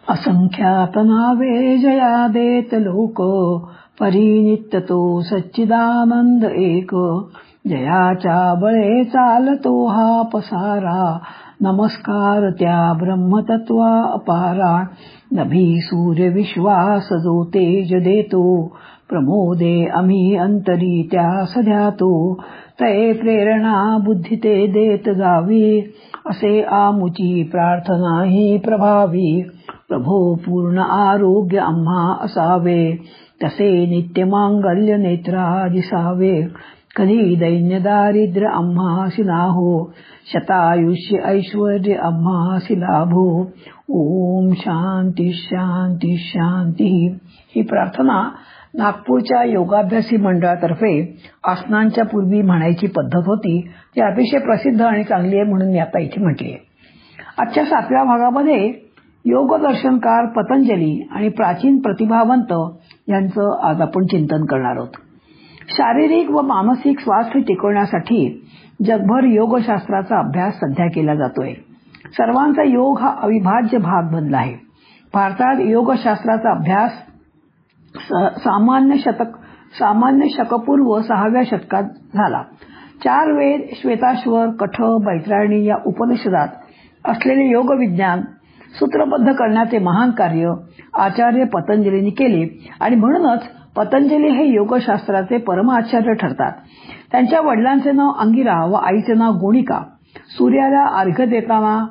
असंख्यात नावे जया देत लोक, परिनित्य तो सच्चिदानंद एक. जयाच्या बळे चालतो हा पसारा, नमस्कार त्या ब्रह्मतत्वा अपारा. नभी सूर्य विश्वास जो तेज देतो, प्रमोदे आम्ही अंतरी त्यास ध्यातो. तये प्रेरणा बुद्धी ते देत जावी, असे आमुची प्रार्थना ही प्रभावी. प्रभो पूर्ण आरोग्य आम्हा असावे, तसे नित्य मांगल्य नेत्रा दिसावे. कधी दैन्य दारिद्र्य आम्हासी नाहो, शतायुष्य ऐश्वर्य आम्हासी लाभो. ओम शांती शांती शांती. ही प्रार्थना नागपूरच्या योगाभ्यासी मंडळातर्फे आसनांच्या पूर्वी म्हणायची पद्धत होती. ती अतिशय प्रसिद्ध आणि चांगली आहे म्हणून मी आता इथे म्हटली आहे. आजच्या 7व्या भागामध्ये योगदर्शनकार पतंजली आणि प्राचीन प्रतिभावंत यांचं आज आपण चिंतन करणार आहोत. शारीरिक व मानसिक स्वास्थ्य टिकवण्यासाठी जगभर योगशास्त्राचा अभ्यास सध्या केला जातोय. सर्वांचा योग हा अविभाज्य भाग बनला आहे. भारतात योगशास्त्राचा अभ्यास सामान्य शकपूर्व 6व्या शतकात झाला. 4 वेद, श्वेताश्वर, कठ, बैत्रायणी या उपनिषदात असलेले योग विज्ञान सूत्रबद्ध करण्याचे महान कार्य आचार्य पतंजलींनी केले आणि म्हणूनच पतंजली हे योगशास्त्राचे परमाचार्य ठरतात. त्यांच्या वडिलांचे नाव अंगिरा व आईचे नाव गोणिका. सूर्याला अर्घ्य देताना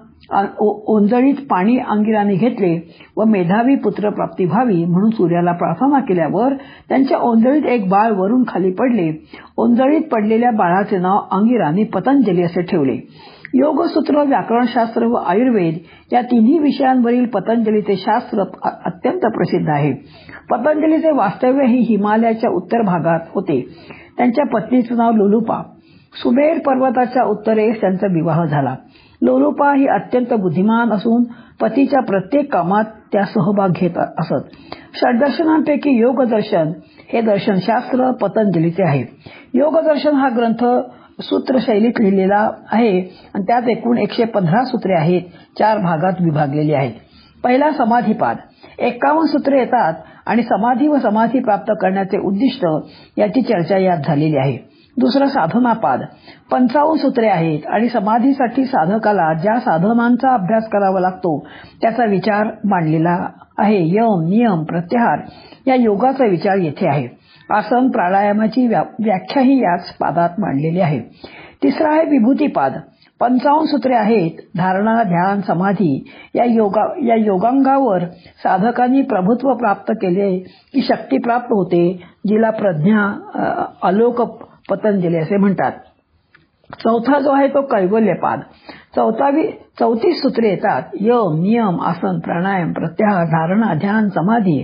ओंजळीत पाणी अंगिराने घेतले व मेधावी पुत्र प्राप्ती व्हावी म्हणून सूर्याला प्रार्थना केल्यावर त्यांच्या ओंजळीत एक बाळ वरून खाली पडले. ओंजळीत पडलेल्या बाळाचे नाव अंगिराने पतंजली असे ठेवले. योगसूत्र, व्याकरणशास्त्र व आयुर्वेद या तिन्ही विषयांवरील पतंजलीचे शास्त्र अत्यंत प्रसिद्ध आहे. पतंजलीचे वास्तव्य ही हिमालयाच्या उत्तर भागात होते. त्यांच्या पत्नीचे नाव लोलुपा. सुमेर पर्वताच्या उत्तरेस त्यांचा विवाह झाला. लोलुपा ही अत्यंत बुद्धिमान असून पतीच्या प्रत्येक कामात त्या सहभाग घेत असत. षड्दर्शनांपैकी योगदर्शन हे दर्शनशास्त्र पतंजलीचे आहे. योगदर्शन हा ग्रंथ सूत्र शैलीत लिहिलेला आहे आणि त्यात एकूण 115 सूत्रे आहेत. 4 भागात विभागलेली आहेत. पहिला समाधीपाद. 51 सूत्रे येतात आणि समाधी व समाधी प्राप्त करण्याचे उद्दिष्ट याची चर्चा यात झालेली आहे. दुसरा साधनापाद. 55 सूत्रे आहेत आणि समाधीसाठी साधकाला ज्या साधनांचा अभ्यास करावा लागतो त्याचा विचार मांडलेला आहे. यम, नियम, प्रत्याहार या योगाचा विचार येथे आहे. आसन प्राणायामाची व्याख्याही याच पादात मांडलेली आहे. तिसरा आहे विभूतीपाद. 55 सूत्रे आहेत. धारणा, ध्यान, समाधी या योगांगावर साधकांनी प्रभुत्व प्राप्त केले की शक्ती प्राप्त होते, जिला प्रज्ञा आलोक पतंजली असे म्हणतात. चौथा जो आहे तो कैवल्यपाद. 34 सूत्रे येतात. यम, नियम, आसन, प्राणायाम, प्रत्याहार, धारणा, ध्यान, समाधी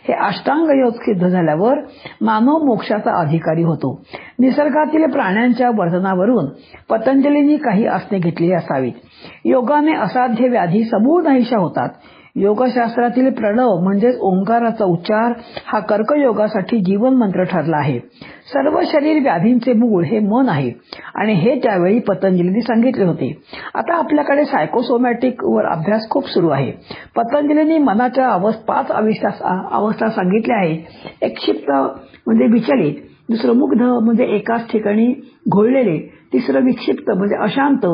हे अष्टांग योग सिद्ध झाल्यावर मानव मोक्षाचा अधिकारी होतो. निसर्गातील प्राण्यांच्या वर्तनावरून पतंजलींनी काही आसने घेतलेली असावीत. योगाने असाध्य व्याधी समूळ नाहीशा होतात. योगशास्त्रातील प्रणव म्हणजेच ओंकाराचा उच्चार हा कर्कयोगासाठी जीवन मंत्र ठरला आहे. सर्व शरीर व्याधींचे मूळ हे मन आहे आणि हे त्यावेळी पतंजलींनी सांगितले होते. आता आपल्याकडे सायकोसोमॅटिक वर अभ्यास खूप सुरू आहे. पतंजलींनी मनाच्या 5 अवस्था सांगितल्या आहेत. एक क्षिप्त म्हणजे विचलित, दुसरं मुग्ध म्हणजे एकाच ठिकाणी घोळलेले, तिसरं विक्षिप्त म्हणजे अशांत.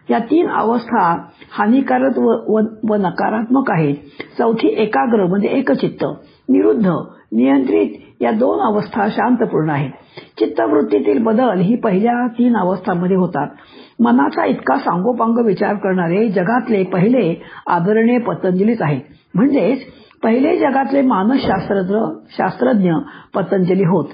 या 3 अवस्था हानिकारक व नकारात्मक आहेत. चौथी एकाग्र म्हणजे एकचित्त, निरुद्ध, नियंत्रित या 2 अवस्था शांतपूर्ण आहेत. चित्तवृत्तीतील बदल ही पहिल्या 3 अवस्थांमध्ये होतात. मनाचा इतका सांगोपांग विचार करणारे जगातले पहिले आदरणीय पतंजलीच आहेत. म्हणजेच पहिले जगातले मानसशास्त्रज्ञ पतंजली होत.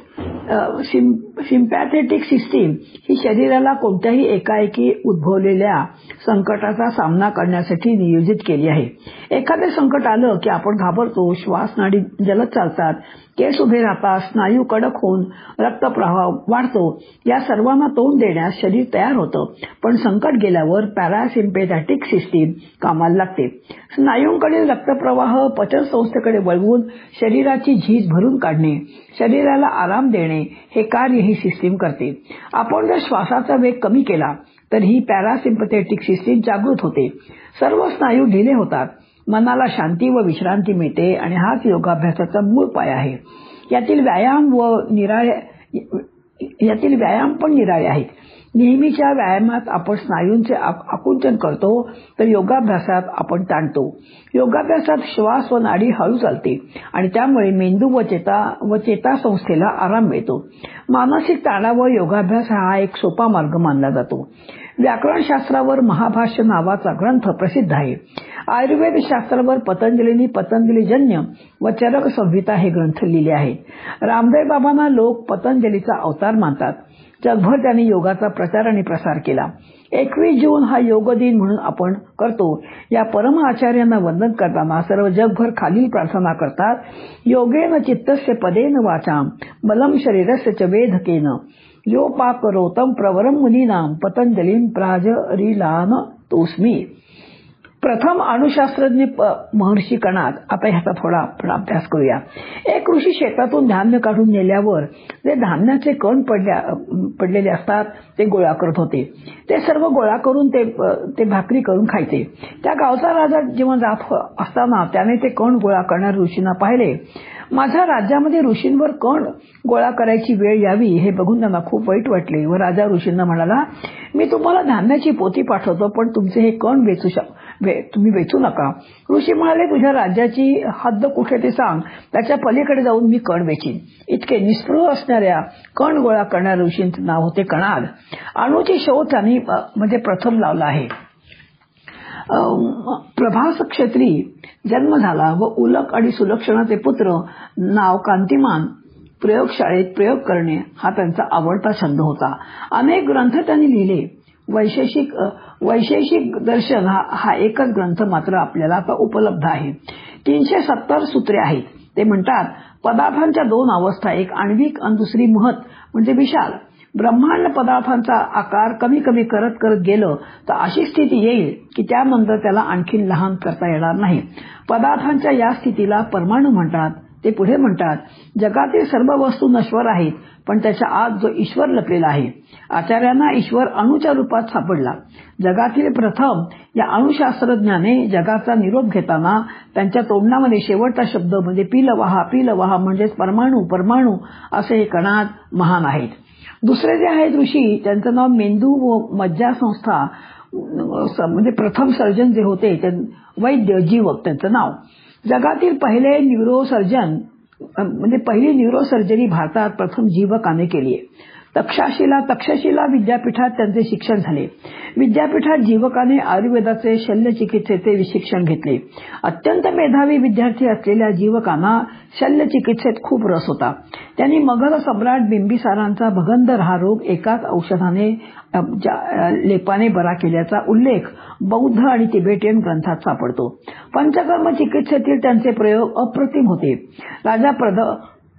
सिम्पॅथेटिक सिस्टीम ही शरीराला कोणत्याही एकाएकी उद्भवलेल्या संकटाचा सामना करण्यासाठी नियोजित केली आहे. एखादे संकट आलं की आपण घाबरतो, श्वासनाडी जलद चालतात, केस उभे राहतात, स्नायू कडक होऊन रक्तप्रवाह वाढतो. या सर्वांना तोंड देण्यास शरीर तयार होतं. पण संकट गेल्यावर पॅरासिम्पॅथेटिक सिस्टीम कामाला लागते. स्नायूंकडील रक्तप्रवाह पचन संस्थेकडे वळवून शरीराची झीज भरून काढणे, शरीराला आराम देणे हे कार्य ही सिस्टीम करते. आपण जर श्वासाचा वेग कमी केला तर ही पॅरासिम्पथेटिक सिस्टीम जागृत होते. सर्व स्नायू ढिले होतात. मनाला शांती व विश्रांती मिळते आणि हाच योगाभ्यासाचा मूळ पाय आहे. यातील व्यायाम पण निराळे आहेत. नेहमीच्या व्यायामात आपण स्नायूंचे आकुंचन करतो, तर योगाभ्यासात आपण ताणतो. योगाभ्यासात श्वास व नाडी हळू चालते आणि त्यामुळे मेंदू व चेतासंस्थेला आराम मिळतो. मानसिक ताणावर योगाभ्यास हा एक सोपा मार्ग मानला जातो. व्याकरणशास्त्रावर महाभाष्य नावाचा ग्रंथ प्रसिद्ध आहे. आयुर्वेद शास्त्रावर पतंजलींनी पतंजलीजन्य व चरक संहिता हे ग्रंथ लिहिले आहेत. रामदेव बाबांना लोक पतंजलीचा अवतार मानतात. जगभर त्यांनी योगाचा प्रचार आणि प्रसार केला. 21 जून हा योग दिन म्हणून आपण करतो. या परम आचार्यांना वंदन करताना सर्व जगभर खालील प्रार्थना करतात. योगेन चित्तस्य पदेन वाचाम बलम शरीरस्य च वेधकेन यो पाकरोतम प्रवरम मुनीनाम पतंजलीं प्राजरिलान तोस्मी. प्रथम अणुशास्त्रज्ञ महर्षी कणाद. आता ह्याचा थोडा आपण अभ्यास करूया. एक ऋषी शेतातून धान्य काढून नेल्यावर जे धान्याचे कण पडलेले असतात ते गोळा करत होते. ते सर्व गोळा करून ते भाकरी करून खायचे. त्या गावचा राजा जेव्हा जात असताना त्याने ते कण गोळा करणाऱ्या ऋषींना पाहिले. माझ्या राज्यामध्ये ऋषींवर कण गोळा करायची वेळ यावी हे बघून त्यांना खूप वाईट वाटले व राजा ऋषींना म्हणाला, मी तुम्हाला धान्याची पोती पाठवतो, पण तुमचे हे कण तुम्ही वेचू नका. ऋषी म्हणाले, तुझ्या राज्याची हद्द कुठे ते सांग, त्याच्या पलीकडे जाऊन मी कण वेचीन. इतके निस्पृह असणाऱ्या कण गोळा करणाऱ्या ऋषींचे नाव होते कणाद. अणूची शोध त्यांनी म्हणजे प्रथम लावला आहे. प्रभास क्षेत्री जन्म झाला व उलक आणि सुलक्षणाचे पुत्र नाव कांतिमान. प्रयोगशाळेत प्रयोग करणे हा त्यांचा आवडता छंद होता. अनेक ग्रंथ त्यांनी लिहिले. वैशेषिक दर्शन हा एकच ग्रंथ मात्र आपल्याला आता उपलब्ध आहे. 370 सूत्रे आहेत. ते म्हणतात, पदार्थांच्या 2 अवस्था, एक आण्विक आणि दुसरी महत म्हणजे विशाल. ब्रह्मांड पदार्थांचा आकार कमी कमी करत करत गेलं तर अशी स्थिती येईल की त्यानंतर त्याला आणखी लहान करता येणार नाही. पदार्थांच्या या स्थितीला परमाणू म्हणतात. ते पुढे म्हणतात, जगातील सर्व वस्तू नश्वर आहेत, पण त्याच्या आत जो ईश्वर लपलेला आहे. आचार्यांना ईश्वर अणूच्या रूपात सापडला. जगातील प्रथम या अणुशास्त्रज्ञाने जगाचा निरोप घेताना त्यांच्या तोंडामध्ये शेवटचा शब्द म्हणजे पिलवहा म्हणजेच परमाणू परमाणू असे हे कणाद महान आहेत. दुसरे जे आहेत ऋषी, त्यांचं नाव मेंदू व मज्जा संस्था म्हणजे प्रथम सर्जन जे होते ते वैद्य जीवक त्यांचं नाव. जगातील पहिले न्यूरोसर्जन म्हणजे पहिली न्यूरोसर्जरी भारतात प्रथम जीवकाने केली आहे. तक्षशिला विद्यापीठात त्यांचे शिक्षण झाले. विद्यापीठात जीवकाने आयुर्वेदाचे शल्यचिकित्सेचे शिक्षण घेतले. अत्यंत मेधावी विद्यार्थी असलेल्या जीवकांना शल्यचिकित्सेत खूप रस होता. त्यांनी मगध सम्राट बिंबिसारांचा भगंदर हा रोग एकाच औषधाने लेपाने बरा केल्याचा उल्लेख बौद्ध आणि तिबेटियन ग्रंथात सापडतो. पंचकर्म चिकित्सेतील त्यांचे प्रयोग अप्रतिम होते.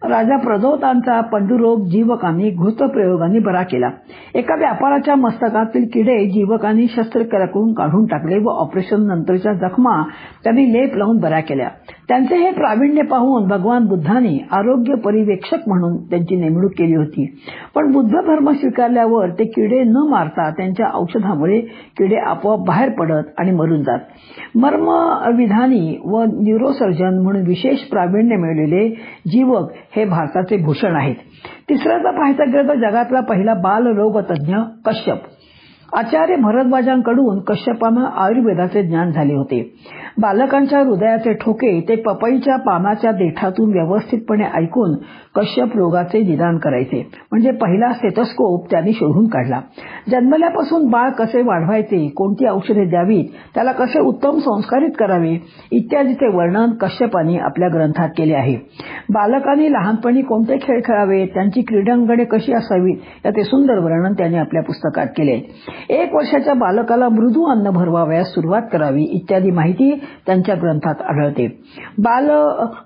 राजा प्रदोतांचा पंडुरोग जीवकांनी घृतप्रयोगाने बरा केला. एका व्यापाराच्या मस्तकातील किडे जीवकांनी शस्त्रक्रिया करून काढून टाकले व ऑपरेशन नंतरच्या जखमा त्यांनी लेप लावून बऱ्या केल्या. त्यांचे हे प्रावीण्य पाहून भगवान बुद्धांनी आरोग्य परिवेक्षक म्हणून त्यांची नेमणूक केली होती. पण बुद्ध धर्म स्वीकारल्यावर ते किडे न मारता त्यांच्या औषधामुळे किडे आपोआप बाहेर पडत आणि मरून जात. मर्मविधानी व न्यूरोसर्जन म्हणून विशेष प्रावीण्य मिळवलेले जीवक हे भारताचे भूषण आहेत. तिसऱ्याचा पाहायचा गेलं तर जगातला पहिला बालरोगतज्ञ कश्यप. आचार्य भरद्वाजांकडून कश्यपांना आयुर्वेदाचे ज्ञान झाले होते. बालकांच्या हृदयाचे ठोके ते पपईच्या पानाच्या देठातून व्यवस्थितपणे ऐकून कश्यप रोगाचे निदान करायचे. म्हणजे पहिला स्टेथोस्कोप त्यांनी शोधून काढला. जन्मल्यापासून बाळ कसे वाढवायचे, कोणती औषधे द्यावीत, त्याला कसे उत्तम संस्कारित करावे इत्यादीचे वर्णन कश्यपांनी आपल्या ग्रंथात केले आहे. बालकांनी लहानपणी कोणते खेळ खेळावे, त्यांची क्रीडांगणे कशी असावीत याचे सुंदर वर्णन त्यांनी आपल्या पुस्तकात केले. 1 वर्षाच्या बालकाला मृदू अन्न भरवावयास सुरुवात करावी इत्यादी माहिती त्यांच्या ग्रंथात आढळते.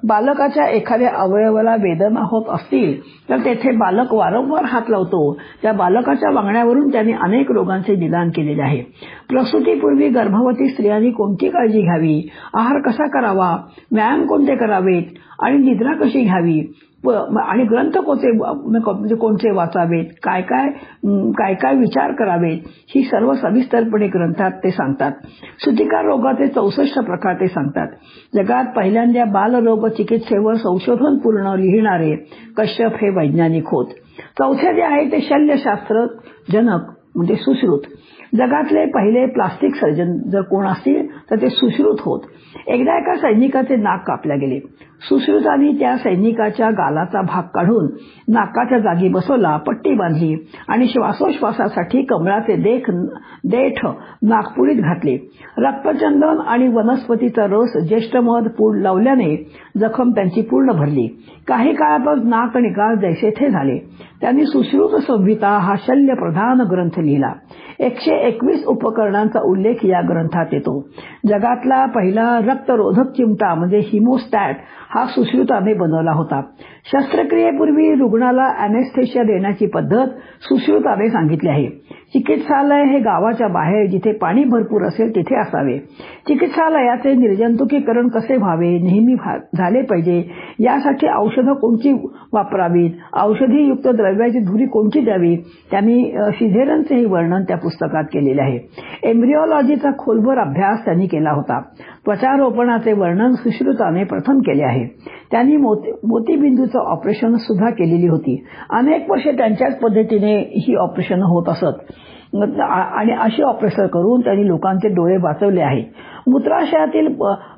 बालकाच्या एखाद्या अवयवाला वेदना होत असतील तर तेथे बालक वारंवार हात लावतो. त्या बालकाच्या वागण्यावरून त्यांनी अनेक रोगांचे निदान केलेले आहे. प्रसूतीपूर्वी गर्भवती स्त्रियांनी कोणती काळजी घ्यावी, आहार कसा करावा, व्यायाम कोणते करावेत आणि निद्रा कशी घ्यावी आणि ग्रंथ कोणते वाचावेत, काय काय विचार करावेत, ही सर्व सविस्तरपणे ग्रंथात ते सांगतात. सुतिकार रोगाचे 64 प्रकार ते सांगतात. जगात पहिल्यांदा बालरोग चिकित्सेवर संशोधन पूर्ण लिहिणारे कश्यप हे वैज्ञानिक होत. चौथे जे आहे ते शल्यशास्त्र जनक म्हणजे सुश्रुत. जगातले पहिले प्लास्टिक सर्जन जर कोण असतील तर ते सुश्रुत होत. एकदा एका सैनिकाचे नाक कापले गेले. सुश्रुतांनी त्या सैनिकाच्या गालाचा भाग काढून नाकाच्या जागी बसवला, पट्टी बांधली आणि श्वासोश्वासासाठी कमळाचे देठ नाकपुडीत घातले. रक्तचंदन आणि वनस्पतीचा रस ज्येष्ठ मध पूड लावल्याने जखम त्यांची पूर्ण भरली. काही काळातच नाक आणि गाल जैसे थे झाले. त्यांनी सुश्रुत संहिता हा शल्यप्रधान ग्रंथ लिहिला. 121 उपकरणांचा उल्लेख या ग्रंथात येतो. जगातला पहिला रक्तरोधक चिमटा म्हणजे हिमोस्टॅट हा सुश्रुताने बनवला होता. शस्त्रक्रियेपूर्वी रुग्णाला अॅनेस्थेशिया देण्याची पद्धत सुश्रुताने सांगितली आहे. चिकित्सालय हे गावाच्या बाहेर जिथे पाणी भरपूर असेल तिथे असावे. चिकित्सालयाचे निर्जंतुकीकरण कसे व्हावे, नेहमी झाले पाहिजे, यासाठी औषधं कोणती वापरावीत, औषधीयुक्त द्रव्याची धुरी कोणती द्यावी, त्यांनी सिझेरियनचेही वर्णन त्या पुस्तकात केलेले आहे. एम्ब्रिओलॉजीचा खोलवर अभ्यास त्यांनी केला होता. त्वचारोपणाचे वर्णन सुश्रुताने प्रथम केले आहे. त्यांनी मोतीबिंदूचं ऑपरेशन सुद्धा केलेली होती. अनेक वर्षे त्यांच्याच पद्धतीने ही ऑपरेशन होत असत आणि अशी ऑपरेशन करून त्यांनी लोकांचे डोळे वाचवले आहेत. मूत्राशयातील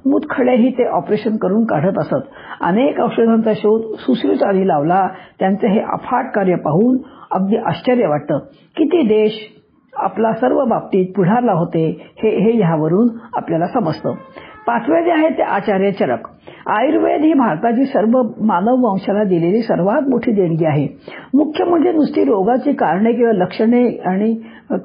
मूतखडेही ते ऑपरेशन करून काढत असत. अनेक औषधांचा शोध सुश्रुतांनी लावला. त्यांचे हे अफाट कार्य पाहून अगदी आश्चर्य वाटतं. किती देश आपला सर्व बाबतीत पुढारला होते हे यावरून आपल्याला समजतं. पाचवे जे आहे ते आचार्य चरक. आयुर्वेद ही भारताची सर्व मानव वंशाला दिलेली सर्वात मोठी देणगी आहे. मुख्य म्हणजे नुसती रोगाची कारणे किंवा लक्षणे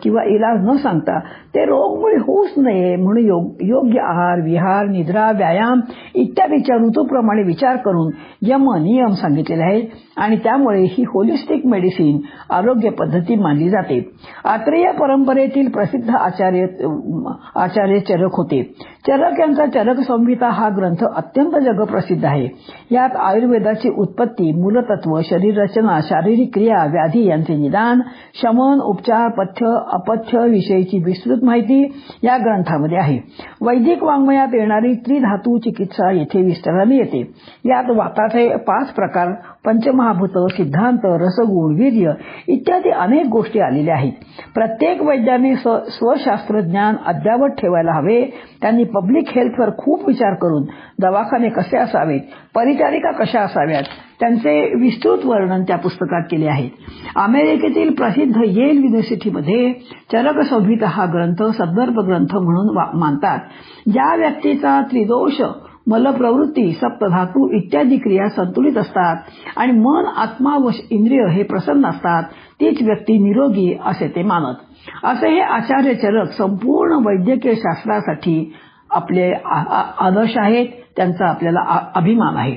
किंवा इलाज न सांगता ते रोगमुळे होऊच नये म्हणून योग्य आहार, विहार, निद्रा, व्यायाम इत्यादीच्या ऋतूप्रमाणे विचार करून नियम सांगितलेले आहेत आणि त्यामुळे ही होलिस्टिक मेडिसिन आरोग्य पद्धती मानली जाते. आत्रेय परंपरेतील प्रसिद्ध आचार्य चरक होते. चरक यांचा चरक संहिता हा ग्रंथ अत्यंत जगप्रसिद्ध आहे. यात आयुर्वेदाची उत्पत्ती, मूलतत्व, शरीर रचना, शारीरिक क्रिया, व्याधी यांचे निदान, शमन, उपचार, पथ्य, अपथ्य विषयीची विस्तृत माहिती या ग्रंथामध्ये आहे. वैदिक वाङ्मयात येणारी त्रिधातू चिकित्सा येथे विस्ताराने येते. यात वाताचे 5 प्रकार, पंचमहाभूत, सिद्धांत, रसगुण, वीर्य इत्यादी अनेक गोष्टी आलेल्या आहेत. प्रत्येक वैद्याने स्वशास्त्रज्ञान अद्यावत ठेवायला हवे. त्यांनी पब्लिक हेल्थवर खूप विचार करून दवाखाने कसे असावेत, परिचारिका कशा असाव्यात त्यांचे विस्तृत वर्णन त्या पुस्तकात केले आहे. अमेरिकेतील प्रसिद्ध येल युनिव्हर्सिटीमध्ये चरक संहिता हा ग्रंथ संदर्भ ग्रंथ म्हणून मानतात. ज्या व्यक्तीचा त्रिदोष, मलप्रवृत्ती, सप्तधातू इत्यादी क्रिया संतुलित असतात आणि मन, आत्मा व इंद्रिय हे प्रसन्न असतात तीच व्यक्ती निरोगी असे ते मानत. असे हे आचार्य चरक संपूर्ण वैद्यकीय शास्त्रासाठी आपले आदर्श आहेत. त्यांचा आपल्याला अभिमान आहे.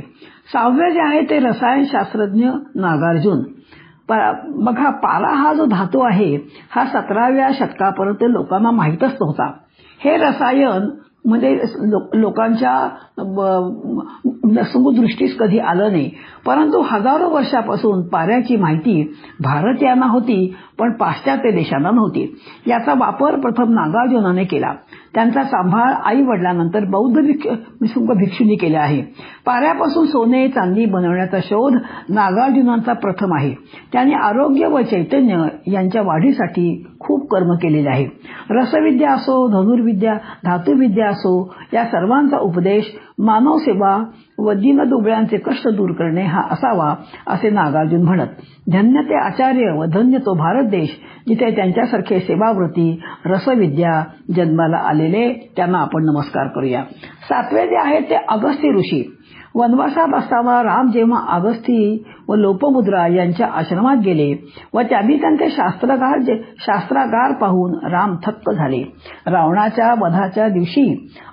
6वे जे आहे ते रसायनशास्त्रज्ञ नागार्जुन. बघा, पारा हा जो धातू आहे हा 17व्या शतकापर्यंत लोकांना माहीतच नव्हता. हे रसायन म्हणजे लोकांच्या समदृष्टीस कधी आलं नाही. परंतु हजारो वर्षापासून पाऱ्याची माहिती भारतीयांना होती पण पाश्चात्य देशांना नव्हती. याचा वापर प्रथम नागार्जुनाने केला. त्यांचा सांभाळ आई वडिलांनंतर बौद्ध भिक्षूंनी केला आहे. पाऱ्यापासून सोने, चांदी बनवण्याचा शोध नागार्जुनांचा प्रथम आहे. त्यांनी आरोग्य व चैतन्य यांच्या वाढीसाठी खूप कर्म केलेले आहे. रसविद्या असो, धनुर्विद्या, धातुविद्या असो, या सर्वांचा उपदेश मानव सेवा व दीनदुबळ्यांचे कष्ट दूर करणे हा असावा असे नागार्जुन म्हणत. धन्य ते आचार्य व धन्य तो भारत देश जिथे त्यांच्यासारखे सेवाव्रती रसविद्या जन्माला आलेले, त्यांना आपण नमस्कार करूया. 7वे जे आहे ते अगस्ती ऋषी. वनवासात असताना राम जेव्हा अगस्ती व लोपमुद्रा यांच्या आश्रमात गेले व त्यांनी त्यांचे शास्त्रागार पाहून राम थक्क झाले. रावणाच्या वधाच्या दिवशी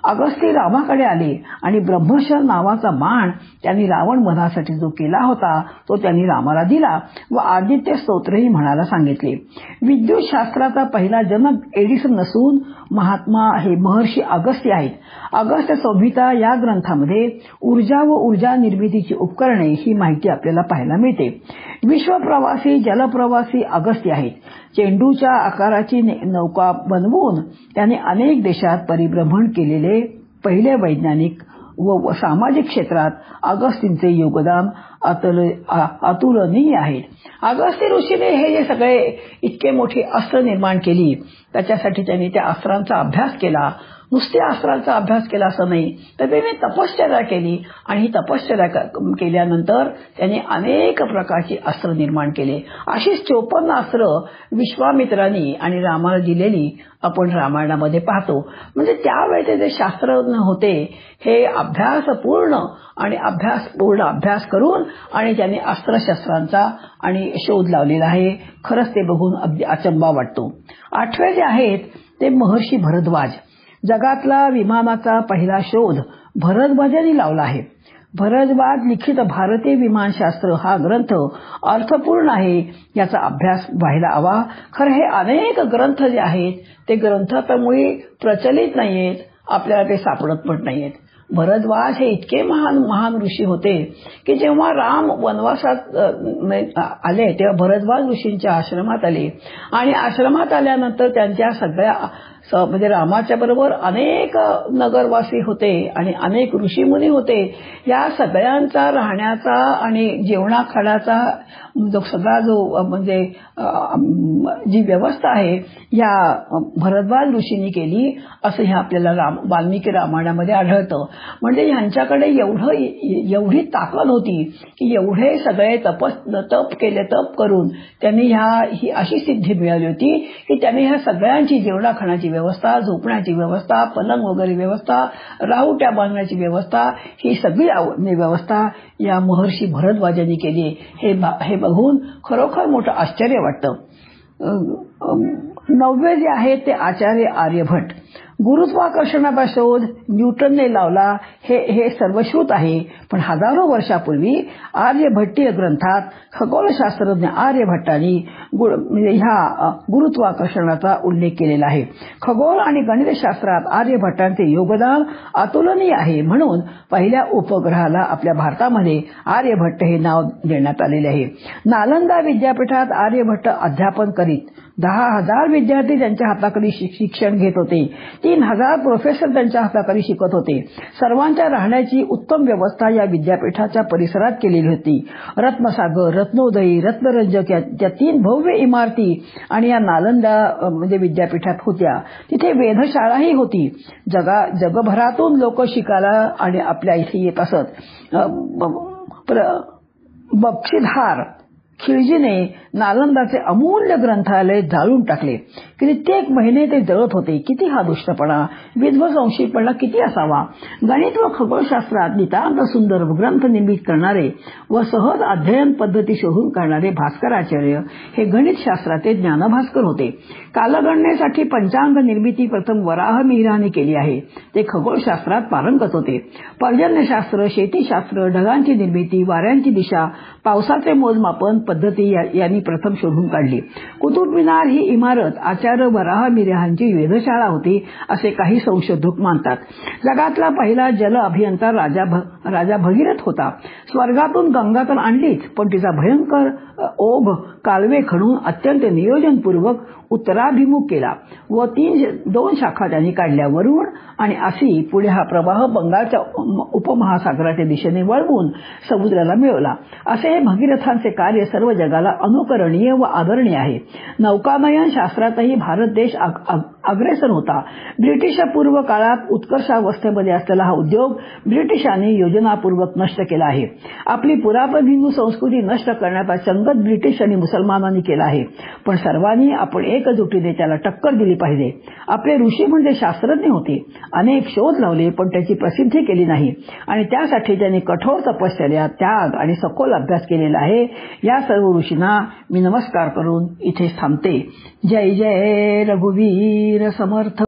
अगस्ती रामाकडे आले आणि ब्रह्मशर नावाचा बाण त्यांनी रावण वधासाठी जो केला होता तो त्यांनी रामाला दिला व आदित्य स्तोत्रही म्हणायला सांगितले. विद्युत शास्त्राचा पहिला जनक एडिसन नसून महात्मा हे महर्षी अगस्ती आहेत. अगस्त्य संहिता या ग्रंथामध्ये ऊर्जा व ऊर्जा निर्मितीची उपकरणे ही माहिती आपल्याला पाहायला मिळते. विश्वप्रवासी जलप्रवासी अगस्त्य आहेत. चेंडूच्या आकाराची नौका बनवून त्याने अनेक देशात परिभ्रमण केलेले पहिले वैज्ञानिक व सामाजिक क्षेत्रात अगस्तींचे योगदान अतुलनीय आहे. अगस्त्य ऋषीने हे जे सगळे इतके मोठी अस्त्र निर्माण केली, त्याच्यासाठी त्यांनी त्या अस्त्रांचा अभ्यास केला. नुसत्या अस्त्रांचा अभ्यास केला असं नाही, तर त्यांनी तपश्चर्या केली आणि ही तपश्चर्या केल्यानंतर त्यांनी अनेक प्रकारची अस्त्र निर्माण केले. अशी 54 अस्त्र विश्वामित्रांनी आणि रामाला दिलेली आपण रामायणामध्ये पाहतो. म्हणजे त्यावेळेचे जे शास्त्रज्ञ होते हे अभ्यासपूर्ण अभ्यास करून आणि त्यांनी अस्त्रशस्त्रांचा आणि शोध लावलेला आहे. खरंच ते बघून अगदी अचंबा वाटतो. 8वे जे आहेत ते महर्षी भरद्वाज. जगातला विमानाचा पहिला शोध भरद्वाजांनी लावला आहे. भरद्वाज लिखित भारतीय विमानशास्त्र हा ग्रंथ अर्थपूर्ण आहे, याचा अभ्यास व्हायला हवा. खरं हे अनेक ग्रंथ जे आहेत ते ग्रंथ तर मुळी प्रचलित नाहीयेत, आपल्याला ते सापडत पण नाहीयेत. भरद्वाज हे इतके महान ऋषी होते की जेव्हा राम वनवासात आले तेव्हा भरद्वाज ऋषींच्या आश्रमात आले आणि आश्रमात आल्यानंतर त्यांच्या सगळ्या म्हणजे रामाच्या बरोबर अनेक नगरवासी होते आणि अनेक ऋषीमुनी होते. या सगळ्यांचा राहण्याचा आणि जेवणाखाण्याचा सगळा जो म्हणजे जी व्यवस्था आहे या भरद्वाज ऋषींनी केली असं हे आपल्याला वाल्मिकी रामायणामध्ये आढळतं. म्हणजे ह्यांच्याकडे एवढी ताकद होती की एवढे सगळे तप करून त्यांनी ही अशी सिद्धी मिळाली होती की त्यांनी ह्या सगळ्यांची जेवणाखाण्याची व्यवस्था, झोपण्याची व्यवस्था, पलंग वगैरे व्यवस्था, राहुट्या बांधण्याची व्यवस्था, ही सगळी व्यवस्था या महर्षी भरद्वाजांनी केली. हे बघून खरोखर मोठं आश्चर्य वाटतं. 9वे जे आहे ते आचार्य आर्यभट्ट. गुरुत्वाकर्षणाचा शोध न्यूटनने लावला हे सर्वश्रुत आहे, पण हजारो वर्षापूर्वी आर्यभट्टीय ग्रंथात खगोलशास्त्रज्ञ आर्यभट्टांनी ह्या गुरुत्वाकर्षणाचा उल्लेख केलेला आहे. खगोल आणि गणितशास्त्रात आर्यभट्टांचे योगदान अतुलनीय आहे. म्हणून पहिल्या उपग्रहाला आपल्या भारतामध्ये आर्यभट्ट हे नाव देण्यात आलेले आहे. नालंदा विद्यापीठात आर्यभट्ट अध्यापन करीत 10,000 विद्यार्थी त्यांच्या हाताखाली शिक्षण घेत होते. 3,000 प्रोफेसर त्यांच्या हाताखाली शिकत होते. सर्वांच्या राहण्याची उत्तम व्यवस्था या विद्यापीठाच्या परिसरात केलेली होती. रत्नसागर, रत्नोदयी, रत्नरंजक या 3 भव्य इमारती आणि या नालंदा म्हणजे विद्यापीठात होत्या. तिथे वेधशाळाही होती. जगभरातून लोक शिकायला आणि आपल्या इथे येत असत. बक्षीधार खिलजीने नालंदाचे अमूल्य ग्रंथालय जाळून टाकले. कित्येक महिने ते जळत होते. किती हा दुष्टपणा, विध्वंसीपणा किती असावा. गणित व खगोलशास्त्रात नितांत सुंदर ग्रंथ निर्मित करणारे व सहज अध्ययन पद्धती शोधून काढणारे भास्कराचार्य हे गणितशास्त्राचे ज्ञानभास्कर होते. कालगणनेसाठी पंचांग निर्मिती प्रथम वराह मिहिराने केली आहे. ते खगोलशास्त्रात पारंगत होते. पर्जन्यशास्त्र, शेतीशास्त्र, ढगांची निर्मिती, वाऱ्यांची दिशा, पावसाचे मोजमापन पद्धती यांनी प्रथम शोधून काढली. कुतुब मिनार ही इमारत आचार्य वराह मिहिरांची वेधशाळा होती असे काही संशोधक मानतात. जगातला पहिला जल अभियंता राजा भगीरथ होता. स्वर्गातून गंगा तर आणलीच, पण तिचा भयंकर ओघ कालवे खणून अत्यंत नियोजनपूर्वक उत्तराभिमुख केला व 2 शाखा त्यांनी काढल्या. वरुण आणि असी पुढे हा प्रवाह बंगालच्या उपमहासागराच्या दिशेने वळवून समुद्राला मिळवला. असे हे भगीरथांचे कार्य सर्व जगाला अनुकरणीय व आदरणीय आहे. नौकानयन शास्त्रातही भारत देश अग्रेसर होता. ब्रिटिशपूर्व काळात उत्कर्षावस्थेमध्ये असलेला हा उद्योग ब्रिटिशांनी योजनापूर्वक नष्ट केला आहे. आपली पुरातन हिंदू संस्कृती नष्ट करण्याचा चंगत ब्रिटिश आणि मुसलमानांनी केला आहे. पण सर्वांनी आपण एकजुटीने त्याला टक्कर दिली पाहिजे. आपले ऋषी म्हणजे शास्त्रज्ञ होते. अनेक शोध लावले, पण त्याची प्रसिद्धी केली नाही आणि त्यासाठी त्यांनी कठोर तपश्चर्या, त्याग आणि सखोल अभ्यास केलेला आहे. या सर्व ऋषींना मी नमस्कार करून इथे थांबते. जय जय रघुवीर समर्थ.